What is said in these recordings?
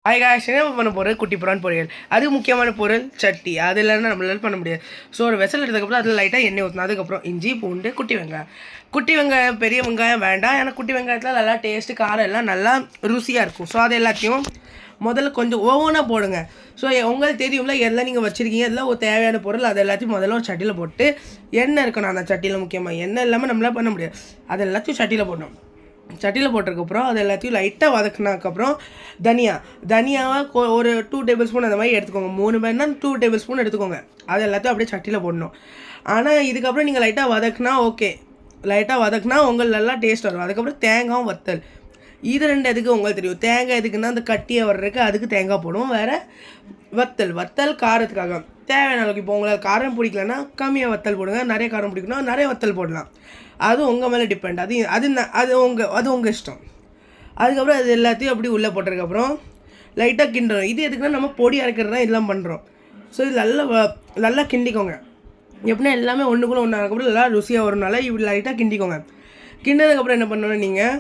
அதுக்காக பண்ண போகிற குட்டி புறான் பொரியல். அதுக்கு முக்கியமான பொருள் சட்டி. அது இல்லைன்னா நம்மளால பண்ண முடியாது. ஸோ ஒரு வெசல் எடுத்ததுக்கப்புறம் அதில் லைட்டாக எண்ணெய் ஊற்றணும். அதுக்கப்புறம் இஞ்சி பூண்டு குட்டி வெங்காயம் பெரிய வெங்காயம் வேண்டாம். ஏன்னா குட்டி வெங்காயத்தில் நல்லா டேஸ்ட்டு காரம் எல்லாம் நல்லா ருசியாக இருக்கும். ஸோ அது எல்லாத்தையும் முதல்ல கொஞ்சம் ஒவ்வொன்றா போடுங்க. ஸோ உங்களுக்கு தெரியும்ல எல்லாம் நீங்கள் வச்சுருக்கீங்க, எல்லாம் ஒரு தேவையான பொருள் அது எல்லாத்தையும் முதல்ல ஒரு சட்டியில் போட்டு எண்ணெய் இருக்கணும். அந்த சட்டியில் முக்கியமாக எண்ணெய் இல்லாமல் நம்மளால் பண்ண முடியாது. அது எல்லாத்தையும் சட்டியில் போடணும். சட்டியில் போட்டதுக்கப்புறம் அது எல்லாத்தையும் லைட்டாக வதக்குனதுக்கப்புறம் தனியாவை ஒரு 2 டேபிள் ஸ்பூன் அந்த மாதிரி எடுத்துக்கோங்க. 3 பேர்னா 2 டேபிள் ஸ்பூன் எடுத்துக்கோங்க. அது எல்லாத்தையும் அப்படியே சட்டியில் போடணும். ஆனால் இதுக்கப்புறம் நீங்கள் லைட்டாக வதக்குனா ஓகே, லைட்டாக வதக்குனா உங்களுக்கு நல்லா டேஸ்ட் வரும். அதுக்கப்புறம் தேங்காயும் வத்தல், இது 2 எதுக்கு உங்களுக்கு தெரியும். தேங்காய் எதுக்குன்னா அந்த கட்டியை வர்றதுக்கு, அதுக்கு தேங்காய் போடுவோம். வேறு வத்தல் காரத்துக்காக தேவையான அளவுக்கு. இப்போ உங்களுக்கு காரம் பிடிக்கலன்னா கம்மியாக வத்தல் போடுங்க, நிறைய காரம் பிடிக்கணும் நிறைய வத்தல் போடலாம். அது உங்கள் மேலே டிபெண்ட். அது உங்கள் இஷ்டம். அதுக்கப்புறம் அது எல்லாத்தையும் அப்படி உள்ளே போட்டதுக்கப்புறம் லைட்டாக கிண்டுறோம். இது எதுக்குன்னா நம்ம பொடி அரைக்கிறது தான் இதெல்லாம் பண்ணுறோம். ஸோ இது நல்லா கிண்டிக்கோங்க. எப்படின்னா எல்லாமே ஒன்றுக்குள்ளே ஒன்று அதுக்கப்புறம் நல்லா ருசியாக வரும்னால இப்படி லைட்டாக கிண்டிக்கோங்க. கிண்டதுக்கப்புறம் என்ன பண்ணணும், நீங்கள்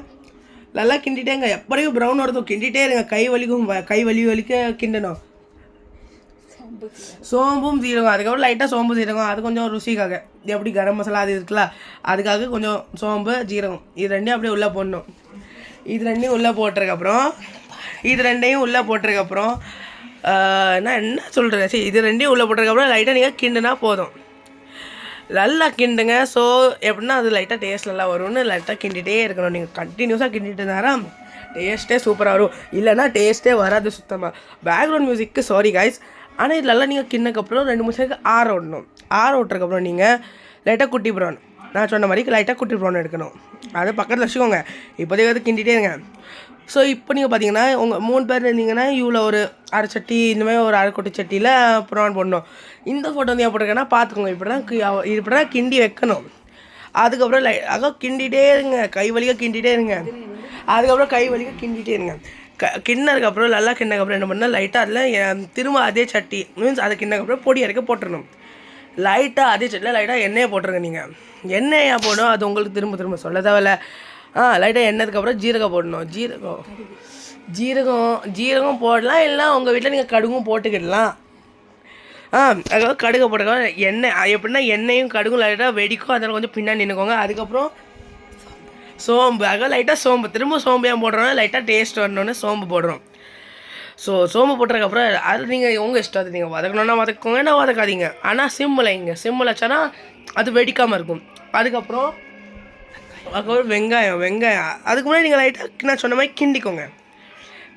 நல்லா கிண்டிட்டேங்க. எப்படியும் ப்ரௌன் வரதும் கிண்டிகிட்டே இருங்க. கை வலிக்க கிண்டணும். சோம்பும் சீரகம், அதுக்கப்புறம் லைட்டாக சோம்பு சீரகம், அது கொஞ்சம் ருசிக்காக. எப்படி கரம் மசாலா அது இருக்குல்ல, அதுக்காக கொஞ்சம் சோம்பு ஜீரகம் இது ரெண்டையும் அப்படியே உள்ளே போடணும். இது ரெண்டையும் உள்ளே போட்டதுக்கப்புறம் நான் என்ன சொல்கிறேன், சரி இது ரெண்டையும் உள்ளே போட்டதுக்கப்புறம் லைட்டாக நீங்கள் கிண்டுனா போதும். நல்லா கிண்டுங்க. ஸோ எப்படின்னா அது லைட்டாக டேஸ்ட் நல்லா வரும்னு லைட்டாக கிண்டிகிட்டே இருக்கணும். நீங்கள் கண்டினியூஸாக கிண்டிட்டு இருந்தாலும் டேஸ்ட்டே சூப்பராக வரும். இல்லைனா டேஸ்ட்டே வராது சுத்தமாக. பேக்ரவுண்ட் மியூசிக்கு சாரி காய்ஸ். ஆனால் இது நல்லா நீங்கள் கிண்ணக்கப்புறம் 2 நிமிஷத்துக்கு ஆற விடணும். ஆற விட்டுறதுக்கப்புறம் நீங்கள் லைட்டாக குட்டி ப்ரான், நான் சொன்ன மாதிரி லைட்டாக குட்டி ப்ரான் எடுக்கணும். அதை பக்கத்தில் வச்சுக்கோங்க. இப்போதைக்கு அது கிண்டிகிட்டே இருங்க. ஸோ இப்போ நீங்கள் பார்த்தீங்கன்னா உங்கள் 3 பேர் இருந்தீங்கன்னா இவ்வளோ ஒரு அரை சட்டி இந்த மாதிரி ஒரு அரை கொட்டி சட்டியில் ப்ரான் போடணும். இந்த ஃபோட்டோ வந்து ஏன் போட்டிருக்கேன்னா பார்த்துக்கோங்க. இப்படி தான் கிண்டி வைக்கணும். அதுக்கப்புறம் கிண்டிகிட்டே இருங்க, கை வலிக்க கிண்டிகிட்டே இருங்க. கிண்ணதுக்கப்புறம் நல்லா கிண்ணதுக்கப்புறம் என்ன பண்ணால் லைட்டாக அதில் திரும்ப அதே சட்டி மீன்ஸ் அதை கிண்ணதுக்கப்புறம் பொடி அரைக்க போட்டுடணும். லைட்டாக அதே சட்டியில் லைட்டாக எண்ணெயை போட்டுருங்க. நீங்கள் எண்ணெயாக போடும், அது உங்களுக்கு திரும்ப சொல்ல தேவையில்ல. லைட்டாக எண்ணெய்க்கப்புறம் ஜீரகம் போடணும். ஜீரகம் போடலாம், இல்லை உங்கள் வீட்டில் நீங்கள் கடுகும் போட்டுக்கிடலாம். அதுக்காக கடுகை போட்டுக்கோங்க. எண்ணெய் எப்படின்னா எண்ணெயும் கடுகும் லைட்டாக வெடிக்கும், அதில் கொஞ்சம் பின்னாடி நின்றுக்கோங்க. அதுக்கப்புறம் சோம்பு, லைட்டாக சோம்பு, திரும்ப சோம்பு ஏன் போடுறோம், லைட்டாக டேஸ்ட் வரணுன்னு சோம்பு போடுறோம். ஸோ சோம்பு போட்டதுக்கப்புறம் அது நீங்கள் உங்கள் இஷ்டம். அது நீங்கள் வதக்கணுன்னா வதக்குங்க, நான் வதக்காதீங்க. ஆனால் சிம்மில் வச்சானா அது வெடிக்காமல் இருக்கும். அதுக்கப்புறம் வெங்காயம் அதுக்கு முன்னாடி நீங்கள் லைட்டாக நான் சொன்ன மாதிரி கிண்டிக்கோங்க.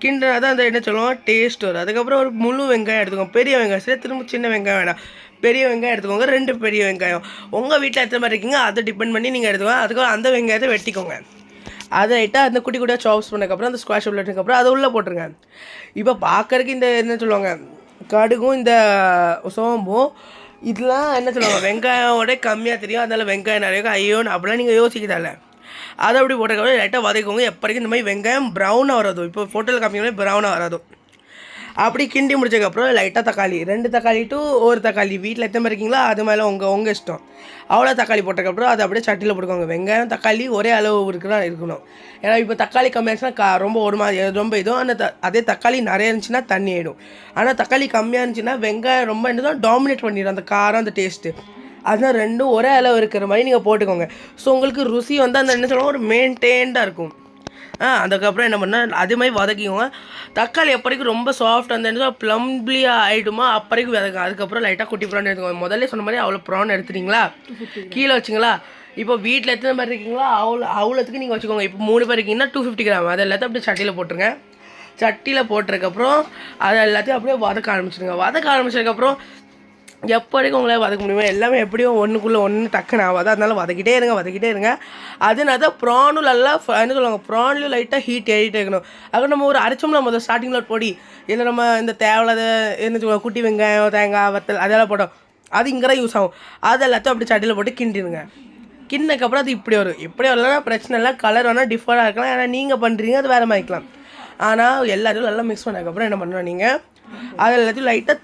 கிண்டினா தான் அந்த என்ன சொல்லுவோம் டேஸ்ட் வரும். அதுக்கப்புறம் ஒரு முழு வெங்காயம் எடுத்துக்கோங்க. பெரிய வெங்காயம் சரி, திரும்ப சின்ன வெங்காயம் வேணாம், பெரிய வெங்காயம் எடுத்துக்கோங்க. 2 பெரிய வெங்காயம் உங்கள் வீட்டில் எத்தனை மாதிரி இருக்கீங்க அதை டிபெண்ட் பண்ணி நீங்கள் எடுத்துக்கோங்க. அதுக்கப்புறம் அந்த வெங்காயத்தை வெட்டிக்கோங்க. அதை லைட்டாக அந்த குட்டி குட்டியாக சாப்ஸ் பண்ணதுக்கப்புறம் அந்த ஸ்குவாஷ் உள்ளதுக்கப்புறம் அதை உள்ளே போட்டுருங்க. இப்போ பார்க்கறதுக்கு இந்த என்ன சொல்லுவாங்க கடுகும் இந்த சோம்பும் இதெல்லாம் என்ன சொல்லுவாங்க வெங்காயோட கம்மியாக தெரியும், அதனால் வெங்காயம் நிறைய ஐயோன்னு அப்படிலாம் நீங்கள் யோசிக்கிறதால அதை அப்படி போட்டதுக்கப்புறம் லைட்டாக வதக்கோங்க. எப்படிக்கும் இந்த மாதிரி வெங்காயம் ப்ரௌனாக வராதோ, இப்போ ஃபோட்டோவில் காமிக்கணும் ப்ரௌனாக வராதோ. அப்படி கிண்டி முடிச்சதுக்கப்புறம் லைட்டாக தக்காளி 2 தக்காளி டு 1 தக்காளி வீட்டில் எத்தனை மாதிரி இருக்கீங்களோ அது மேலே உங்கள் இஷ்டம். அவ்வளோ தக்காளி போட்டதுக்கப்புறம் அதை அப்படியே சட்டியில் போட்டுக்கோங்க. வெங்காயம் தக்காளி ஒரே அளவு இருக்கணும். ஏன்னா இப்போ தக்காளி கம்மியாச்சுன்னா ரொம்ப ஒரு மாதிரி ரொம்ப இதுவும், ஆனால் அதே தக்காளி நிறைய இருந்துச்சுன்னா தண்ணி ஆகிடும். ஆனால் தக்காளி கம்மியாக இருந்துச்சுன்னா வெங்காயம் ரொம்ப என்னதான் டாமினேட் பண்ணிடும் அந்த காரம் அந்த டேஸ்ட்டு. அதனால் 2ம் ஒரே அளவு இருக்கிற மாதிரி நீங்கள் போட்டுக்கோங்க. ஸோ உங்களுக்கு ருசி வந்து அந்த என்ன சொல்லுவோம் ஒரு மெயின்டைன்டாக இருக்கும். அதுக்கப்புறம் என்ன பண்ணால் அதே மாதிரி வதக்கிக்கோங்க. தக்காளி எப்படிக்கும் ரொம்ப சாஃப்ட் அந்த ப்ளம்ப்ளியாக ஆகிடுமா அப்பறைக்கும் வதக்கும். அதுக்கப்புறம் லைட்டாக குட்டி ப்ரான் எடுத்துக்கோங்க. முதல்ல சொன்ன மாதிரி அவ்வளோ ப்ரான் எடுத்துட்டீங்களா, கீழே வச்சிங்களா. இப்போ வீட்டில் எத்தனை பேர் இருக்கீங்களோ அவ்வளோத்துக்கு நீங்கள் வச்சுக்கோங்க. இப்போ 3 பேர் இருக்கீங்கன்னா 250 கிராம் அது எல்லாத்தையும் அப்படியே சட்டியில் போட்டுருங்க. சட்டியில் போட்டதுக்கப்புறம் அதை எல்லாத்தையும் அப்படியே வதக்க ஆரம்பிச்சதுக்கப்புறம் எப்படிக்கும் உங்களால் வதக்க முடியுமோ எல்லாமே எப்படியும் ஒன்றுக்குள்ளே ஒன்று டக்குன்னு ஆகாது. அதனால வதக்கிட்டே இருங்க. அதனால தான் ப்ரானும் நல்லா என்ன சொல்லுவாங்க ப்ரான்லையும் லைட்டாக ஹீட் ஏறிட்டே இருக்கணும். அதுக்கு நம்ம ஒரு அரைச்சோம்ல முதல் ஸ்டார்டிங்கில் பொடி இல்லை நம்ம இந்த தேவையில்லாத என்ன சொல்லுவாங்க குட்டி வெங்காயம் தேங்காய் வத்தல் அதெல்லாம் போட்டோம், அது இங்கே தான் யூஸ் ஆகும். அது எல்லாத்தையும் அப்படி சட்டியில் போட்டு கிண்டிடுங்க. கிண்டினதுக்கப்புறம் அது இப்படி வரலன்னா பிரச்சனை இல்லை, கலர் வேணால் டிஃபராக இருக்கலாம். ஏன்னா நீங்கள் பண்ணுறீங்க அது வேறு மாதிரிக்கலாம். ஆனால் எல்லாத்தையும் நல்லா மிக்ஸ் பண்ணதுக்கப்புறம் என்ன பண்ணணும், நீங்கள் அது எல்லாத்தையும் லைட்டாக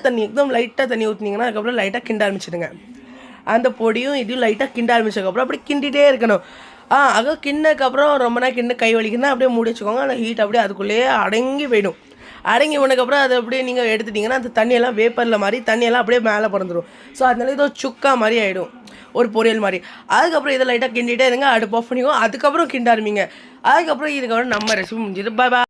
தண்ணி எக்தம் லைட்டாக தண்ணி ஊற்றினீங்கன்னா அதுக்கப்புறம் லைட்டாக கிண்ட ஆரம்பிச்சிடுங்க. அந்த பொடியும் இதையும் லைட்டாக கிண்ட ஆரம்பிச்சதுக்கப்புறம் அப்படி கிண்டிகிட்டே இருக்கணும். அது கிண்ணதுக்கப்புறம் ரொம்ப நேரம் கை வலிக்குன்னா அப்படியே மூடி வச்சுக்கோங்க. அந்த ஹீட் அப்படியே அதுக்குள்ளேயே அடங்கி போயிடும். அடங்கி போனதுக்கப்புறம் அதை அப்படியே நீங்கள் எடுத்துட்டிங்கன்னா அந்த தண்ணியெல்லாம் வேப்பரில் மாதிரி தண்ணியெல்லாம் அப்படியே மேலே பறந்துடும். ஸோ அதனால இது ஒரு சுக்கா மாதிரி ஆகிடும், ஒரு பொரியல் மாதிரி. அதுக்கப்புறம் இதை லைட்டாக கிண்டிகிட்டே இருங்க, அடுப்பு ஆஃப் பண்ணிக்கோ. அதுக்கப்புறம் கிண்ட ஆரம்பிங்க. அதுக்கப்புறம் இதுக்கப்புறம் நம்ம ரெசிபி முடிஞ்சிது. பாய்.